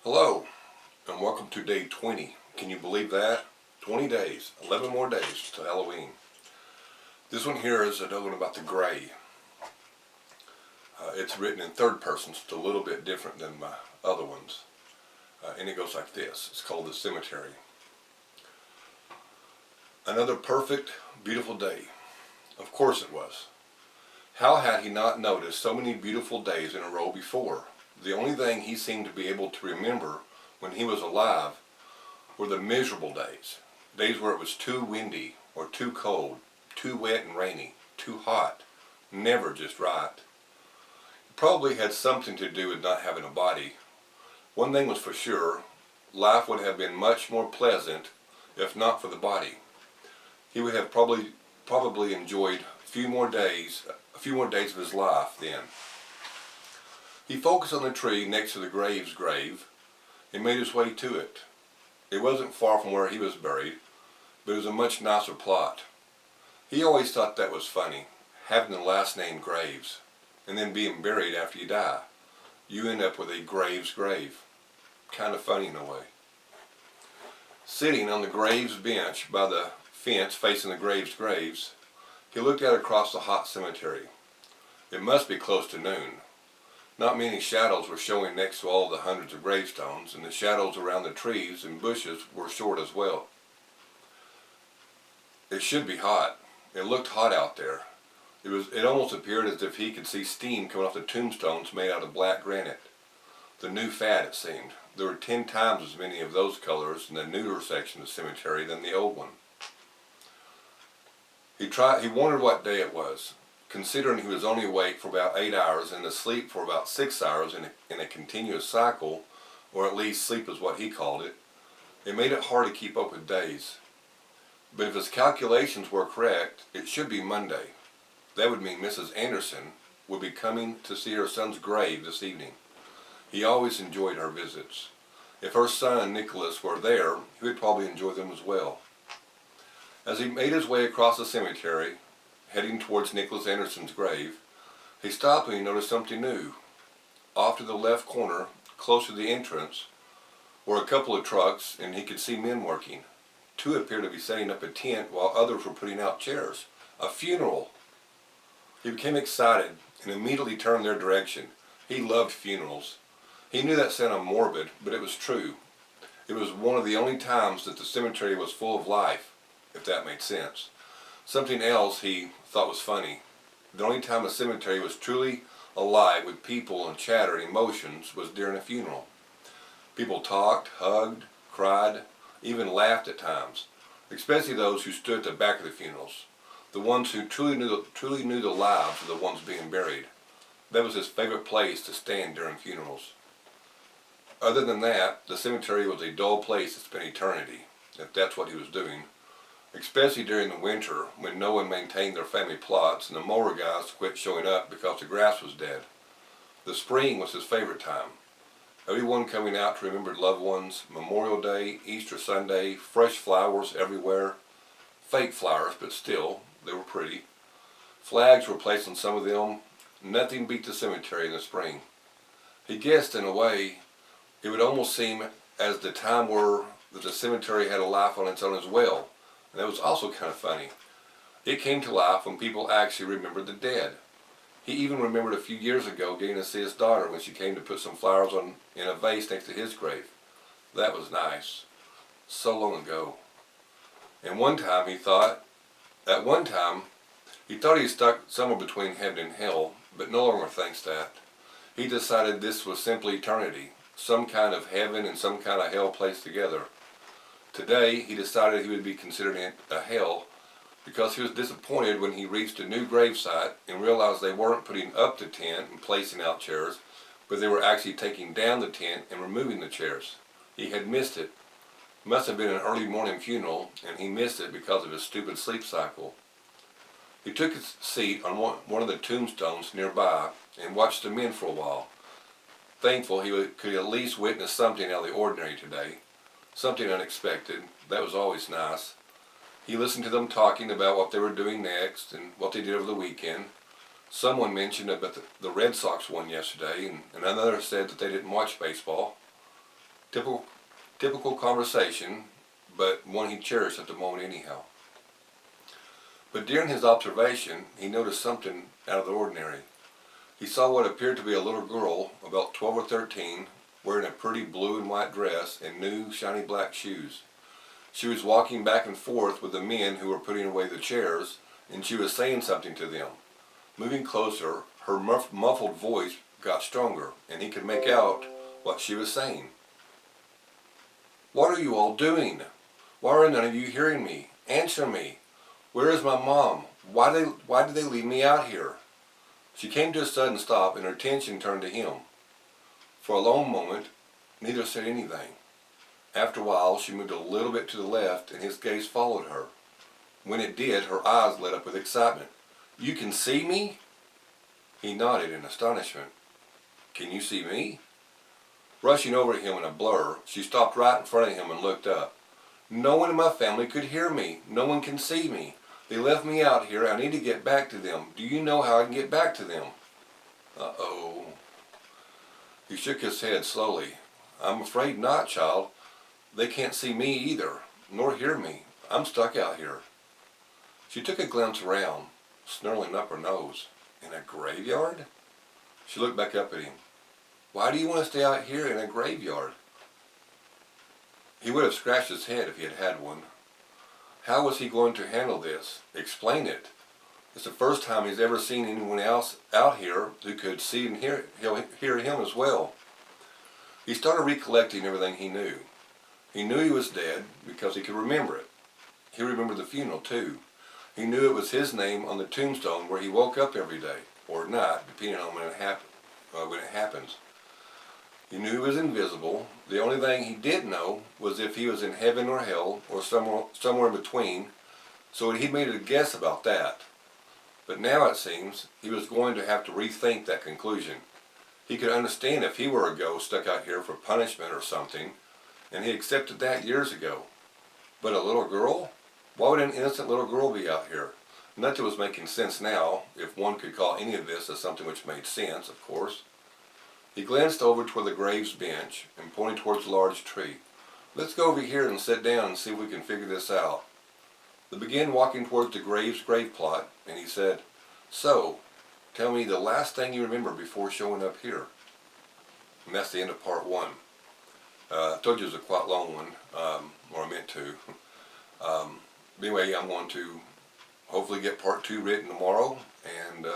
Hello, and welcome to day 20. Can you believe that? 20 days, 11 more days to Halloween. This one here is another one about the gray. It's written in third person, so it's a little bit different than my other ones. And it goes like this. It's called The Cemetery. Another perfect, beautiful day. Of course it was. How had he not noticed so many beautiful days in a row before? The only thing he seemed to be able to remember when he was alive were the miserable days. Days where it was too windy or too cold, too wet and rainy, too hot, never just right. It probably had something to do with not having a body. One thing was for sure, life would have been much more pleasant if not for the body. He would have probably enjoyed a few more days of his life then. He focused on the tree next to the grave's grave and made his way to it. It wasn't far from where he was buried, but it was a much nicer plot. He always thought that was funny, having the last name Graves, and then being buried after you die. You end up with a Graves grave. Kind of funny in a way. Sitting on the Graves bench by the fence facing the graves, he looked out across the hot cemetery. It must be close to noon. Not many shadows were showing next to all the hundreds of gravestones, and the shadows around the trees and bushes were short as well. It should be hot. It looked hot out there. It almost appeared as if he could see steam coming off the tombstones made out of black granite. The new fad, it seemed. There were 10 times as many of those colors in the newer section of the cemetery than the old one. He wondered what day it was, considering he was only awake for about 8 hours and asleep for about 6 hours in a continuous cycle, or at least sleep is what he called it. It made it hard to keep up with days. But if his calculations were correct, it should be Monday. That would mean Mrs. Anderson would be coming to see her son's grave this evening. He always enjoyed her visits. If her son, Nicholas, were there, he would probably enjoy them as well. As he made his way across the cemetery, heading towards Nicholas Anderson's grave, he stopped and he noticed something new. Off to the left corner, close to the entrance, were a couple of trucks, and he could see men working. 2 appeared to be setting up a tent while others were putting out chairs. A funeral! He became excited and immediately turned their direction. He loved funerals. He knew that sounded morbid, but it was true. It was one of the only times that the cemetery was full of life, if that made sense. Something else he thought was funny. The only time a cemetery was truly alive with people and chatter and emotions was during a funeral. People talked, hugged, cried, even laughed at times, especially those who stood at the back of the funerals, the ones who truly knew the lives of the ones being buried. That was his favorite place to stand during funerals. Other than that, the cemetery was a dull place to spend eternity, if that's what he was doing, especially during the winter when no one maintained their family plots and the mower guys quit showing up because the grass was dead. The spring was his favorite time. Everyone coming out to remember loved ones, Memorial Day, Easter Sunday, fresh flowers everywhere. Fake flowers, but still, they were pretty. Flags were placed on some of them. Nothing beat the cemetery in the spring. He guessed, in a way, it would almost seem as the time were that the cemetery had a life on its own as well. And that was also kind of funny. It came to life when people actually remembered the dead. He even remembered a few years ago getting to see his daughter when she came to put some flowers in a vase next to his grave. That was nice. So long ago. And at one time, he thought he was stuck somewhere between heaven and hell, but no longer thinks that. He decided this was simply eternity, some kind of heaven and some kind of hell placed together. Today, he decided he would be considering it a hell because he was disappointed when he reached a new gravesite and realized they weren't putting up the tent and placing out chairs, but they were actually taking down the tent and removing the chairs. He had missed it. It must have been an early morning funeral, and he missed it because of his stupid sleep cycle. He took his seat on one of the tombstones nearby and watched the men for a while. Thankful he could at least witness something out of the ordinary today. Something unexpected. That was always nice. He listened to them talking about what they were doing next and what they did over the weekend. Someone mentioned about the Red Sox won yesterday, and another said that they didn't watch baseball. Typical, typical conversation, but one he cherished at the moment anyhow. But during his observation, he noticed something out of the ordinary. He saw what appeared to be a little girl, about 12 or 13, wearing a pretty blue and white dress and new shiny black shoes. She was walking back and forth with the men who were putting away the chairs, and she was saying something to them. Moving closer, her muffled voice got stronger, and he could make out what she was saying. "What are you all doing? Why are none of you hearing me? Answer me. Where is my mom? Why did they leave me out here?" She came to a sudden stop, and her attention turned to him. For a long moment, neither said anything. After a while, she moved a little bit to the left, and his gaze followed her. When it did, her eyes lit up with excitement. "You can see me?" He nodded in astonishment. "Can you see me?" Rushing over him in a blur, she stopped right in front of him and looked up. "No one in my family could hear me. No one can see me. They left me out here. I need to get back to them. Do you know how I can get back to them?" "Uh-oh." He shook his head slowly. "I'm afraid not, child. They can't see me either, nor hear me. I'm stuck out here." She took a glance around, snarling up her nose. "In a graveyard?" She looked back up at him. "Why do you want to stay out here in a graveyard?" He would have scratched his head if he had had one. How was he going to handle this? Explain it? It's the first time he's ever seen anyone else out here who could see and hear him as well. He started recollecting everything he knew. He knew he was dead because he could remember it. He remembered the funeral too. He knew it was his name on the tombstone where he woke up every day, or not, depending on when it happens. He knew he was invisible. The only thing he did know was if he was in heaven or hell, or somewhere in between, so he'd made a guess about that. But now it seems he was going to have to rethink that conclusion. He could understand if he were a ghost stuck out here for punishment or something, and he accepted that years ago. But a little girl? Why would an innocent little girl be out here? Nothing was making sense now, if one could call any of this as something which made sense, of course. He glanced over toward the grave's bench and pointed towards the large tree. "Let's go over here and sit down and see if we can figure this out." They began walking towards the grave's grave plot, and he said, "So, tell me the last thing you remember before showing up here." And that's the end of part one. I told you it was a quite long one, or I meant to. Anyway, I'm going to hopefully get part two written tomorrow, and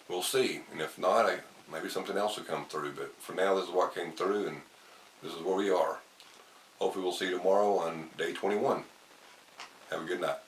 we'll see. And if not, maybe something else will come through. But for now, this is what came through, and this is where we are. Hopefully we'll see you tomorrow on day 21. Have a good night.